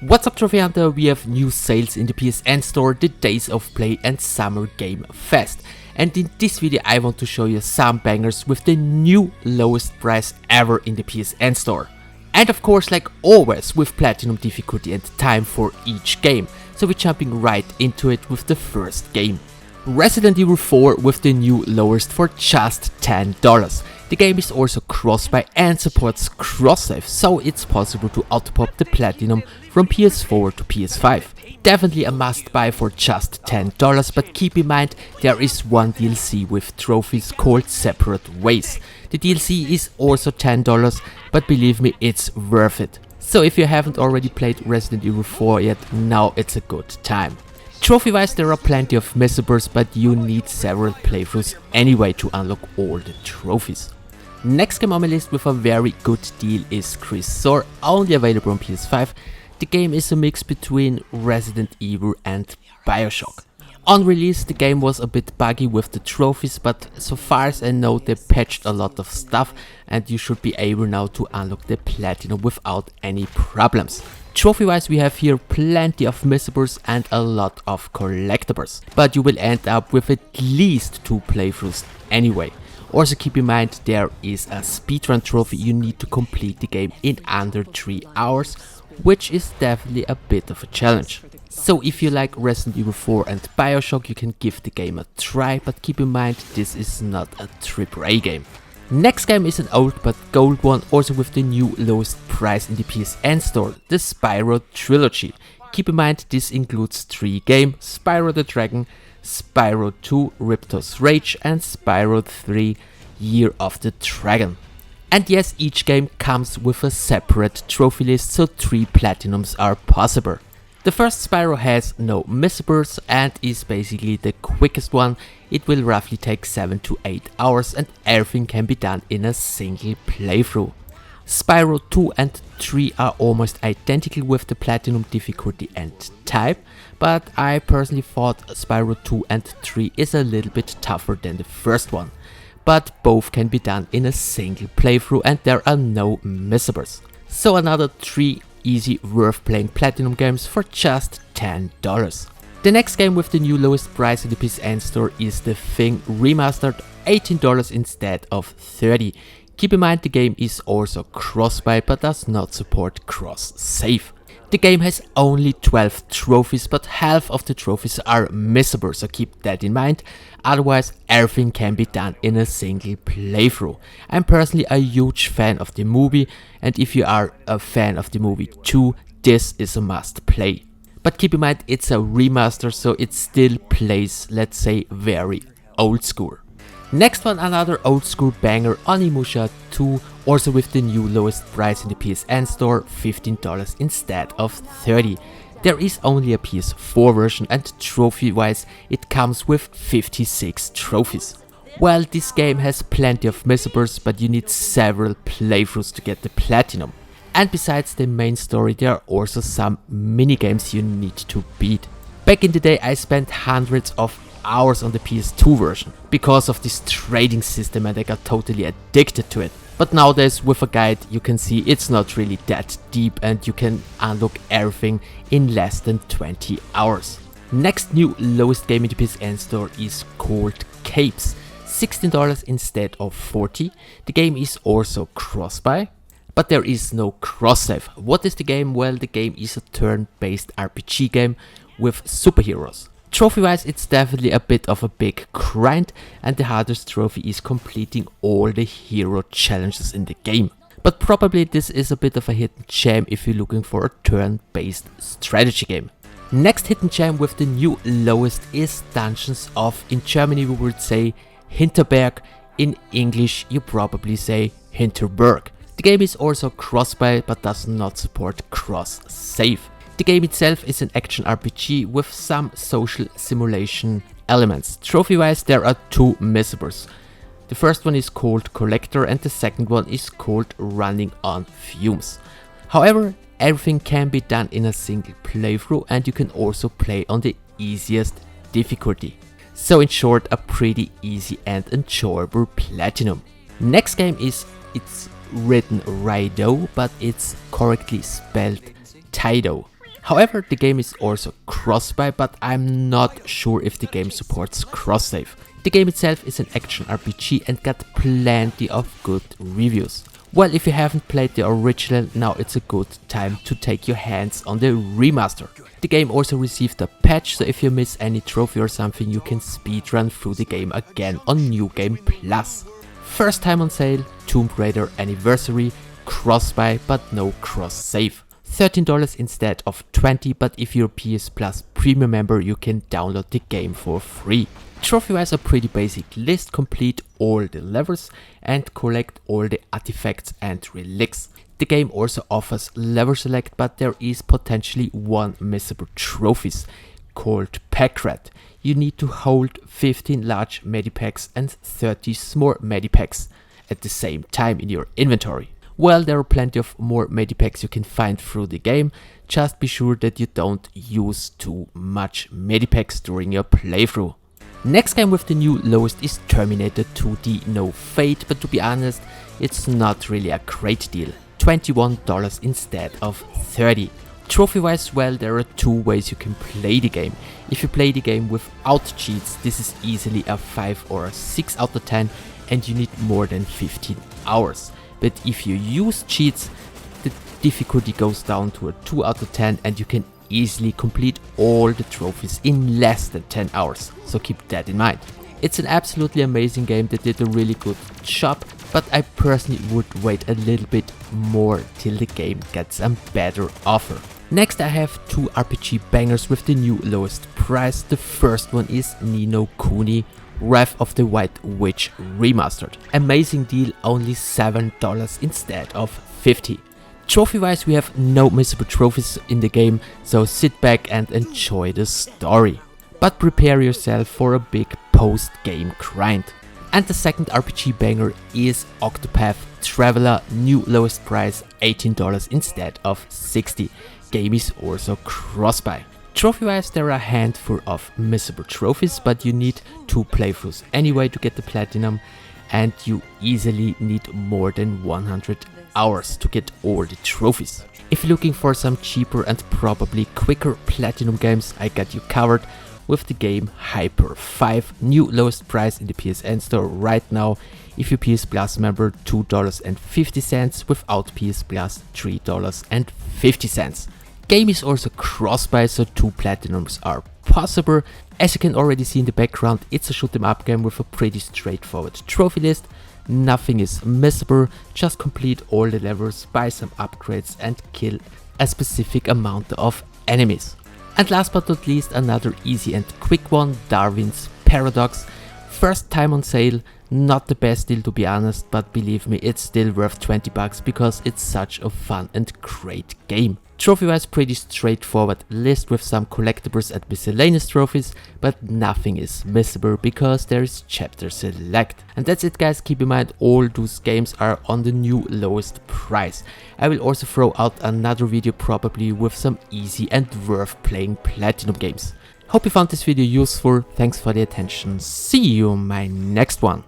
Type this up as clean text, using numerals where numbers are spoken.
What's up, Trophy Hunter? We have new sales in the PSN store, the Days of Play and Summer Game Fest. And in this video I want to show you some bangers with the new lowest price ever in the PSN store. And of course, like always, with platinum difficulty and time for each game. So we're jumping right into it with the first game. Resident Evil 4 with the new lowest for just $10. The game is also cross-buy and supports cross-save, so it's possible to auto-pop the platinum from PS4 to PS5. Definitely a must-buy for just $10, but keep in mind there is one DLC with trophies called Separate Ways. The DLC is also $10, but believe me, it's worth it. So if you haven't already played Resident Evil 4 yet, now it's a good time. Trophy-wise, there are plenty of missables, but you need several playthroughs anyway to unlock all the trophies. Next game on my list with a very good deal is Chrysaor, only available on PS5. The game is a mix between Resident Evil and Bioshock. On release, the game was a bit buggy with the trophies, but so far as I know, they patched a lot of stuff and you should be able now to unlock the platinum without any problems. Trophy-wise, we have here plenty of missables and a lot of collectibles, but you will end up with at least 2 playthroughs anyway. Also keep in mind there is a speedrun trophy you need to complete the game in under 3 hours, which is definitely a bit of a challenge. So if you like Resident Evil 4 and Bioshock, you can give the game a try, but keep in mind this is not a AAA game. Next game is an old but gold one, also with the new lowest price in the PSN store, the Spyro Trilogy. Keep in mind this includes 3 games: Spyro the Dragon, Spyro 2 Ripto's Rage and Spyro 3 Year of the Dragon. And yes, each game comes with a separate trophy list, so 3 platinums are possible. The first Spyro has no missables and is basically the quickest one. It will roughly take 7 to 8 hours and everything can be done in a single playthrough. Spyro 2 and 3 are almost identical with the platinum difficulty and type, but I personally thought Spyro 2 and 3 is a little bit tougher than the first one. But both can be done in a single playthrough and there are no missables. So another 3 easy worth playing platinum games for just $10. The next game with the new lowest price in the PSN store is The Thing Remastered, $18 instead of $30. Keep in mind the game is also cross-buy but does not support cross-save. The game has only 12 trophies, but half of the trophies are missable, so keep that in mind. Otherwise, everything can be done in a single playthrough. I'm personally a huge fan of the movie, and if you are a fan of the movie too, this is a must play. But keep in mind it's a remaster, so it still plays, let's say, very old school. Next one, another old school banger, Onimusha 2, also with the new lowest price in the PSN store, $15 instead of $30. There is only a PS4 version and trophy wise it comes with 56 trophies. Well, this game has plenty of missables, but you need several playthroughs to get the platinum. And besides the main story, there are also some minigames you need to beat. Back in the day I spent hundreds of hours on the PS2 version because of this trading system and I got totally addicted to it. But nowadays with a guide you can see it's not really that deep and you can unlock everything in less than 20 hours. Next new lowest game in the PSN store is called Capes, $16 instead of $40. The game is also cross-buy, but there is no cross-save. What is the game? Well, the game is a turn-based RPG game with superheroes. Trophy-wise, it's definitely a bit of a big grind, and the hardest trophy is completing all the hero challenges in the game. But probably this is a bit of a hidden gem if you're looking for a turn-based strategy game. Next hidden gem with the new lowest is Dungeons of, in Germany we would say Hinterberg, in English you probably say Hinterberg. The game is also cross-buy but does not support cross-save. The game itself is an action RPG with some social simulation elements. Trophy-wise, there are 2 missables. The first one is called Collector and the second one is called Running on Fumes. However, everything can be done in a single playthrough and you can also play on the easiest difficulty. So in short, a pretty easy and enjoyable platinum. Next game is, it's written Raido, but it's correctly spelled Taido. However, the game is also cross-buy, but I'm not sure if the game supports cross-save. The game itself is an action RPG and got plenty of good reviews. Well, if you haven't played the original, now it's a good time to take your hands on the remaster. The game also received a patch, so if you miss any trophy or something, you can speedrun through the game again on New Game Plus. First time on sale, Tomb Raider Anniversary, cross-buy but no cross-save. $13 instead of $20, but if you're a PS Plus premium member, you can download the game for free. Trophy-wise, a pretty basic list: complete all the levels and collect all the artifacts and relics. The game also offers level select, but there is potentially one missable trophies called Pack Rat. You need to hold 15 large medipacks and 30 small medipacks at the same time in your inventory. Well, there are plenty of more medipacks you can find through the game, just be sure that you don't use too much medipacks during your playthrough. Next game with the new lowest is Terminator 2D No Fate, but to be honest, it's not really a great deal. $21 instead of $30. Trophy wise, well, there are two ways you can play the game. If you play the game without cheats, this is easily a 5 or a 6 out of 10 and you need more than 15 hours. But if you use cheats, the difficulty goes down to a 2 out of 10 and you can easily complete all the trophies in less than 10 hours, so keep that in mind. It's an absolutely amazing game that did a really good job, but I personally would wait a little bit more till the game gets a better offer. Next I have two RPG bangers with the new lowest price. The first one is Ni no Kuni Wrath of the White Witch Remastered. Amazing deal, only $7 instead of $50. Trophy wise, we have no missable trophies in the game, so sit back and enjoy the story. But prepare yourself for a big post-game grind. And the second RPG banger is Octopath Traveler, new lowest price, $18 instead of $60. Game is also cross-buy. Trophy wise, there are a handful of missable trophies, but you need 2 playthroughs anyway to get the platinum, and you easily need more than 100 hours to get all the trophies. If you're looking for some cheaper and probably quicker platinum games, I got you covered with the game Hyper 5, new lowest price in the PSN store right now. If you're PS Plus member, $2.50, without PS Plus $3.50. Game is also cross-buy, so 2 platinums are possible. As you can already see in the background, it's a shoot 'em up game with a pretty straightforward trophy list. Nothing is missable, just complete all the levels, buy some upgrades and kill a specific amount of enemies. And last but not least, another easy and quick one, Darwin's Paradox. First time on sale, not the best deal to be honest, but believe me, it's still worth $20 because it's such a fun and great game. Trophy wise, pretty straightforward list with some collectibles and miscellaneous trophies, but nothing is missable because there is chapter select. And that's it guys, keep in mind all those games are on the new lowest price. I will also throw out another video probably with some easy and worth playing platinum games. Hope you found this video useful, thanks for the attention, see you in my next one.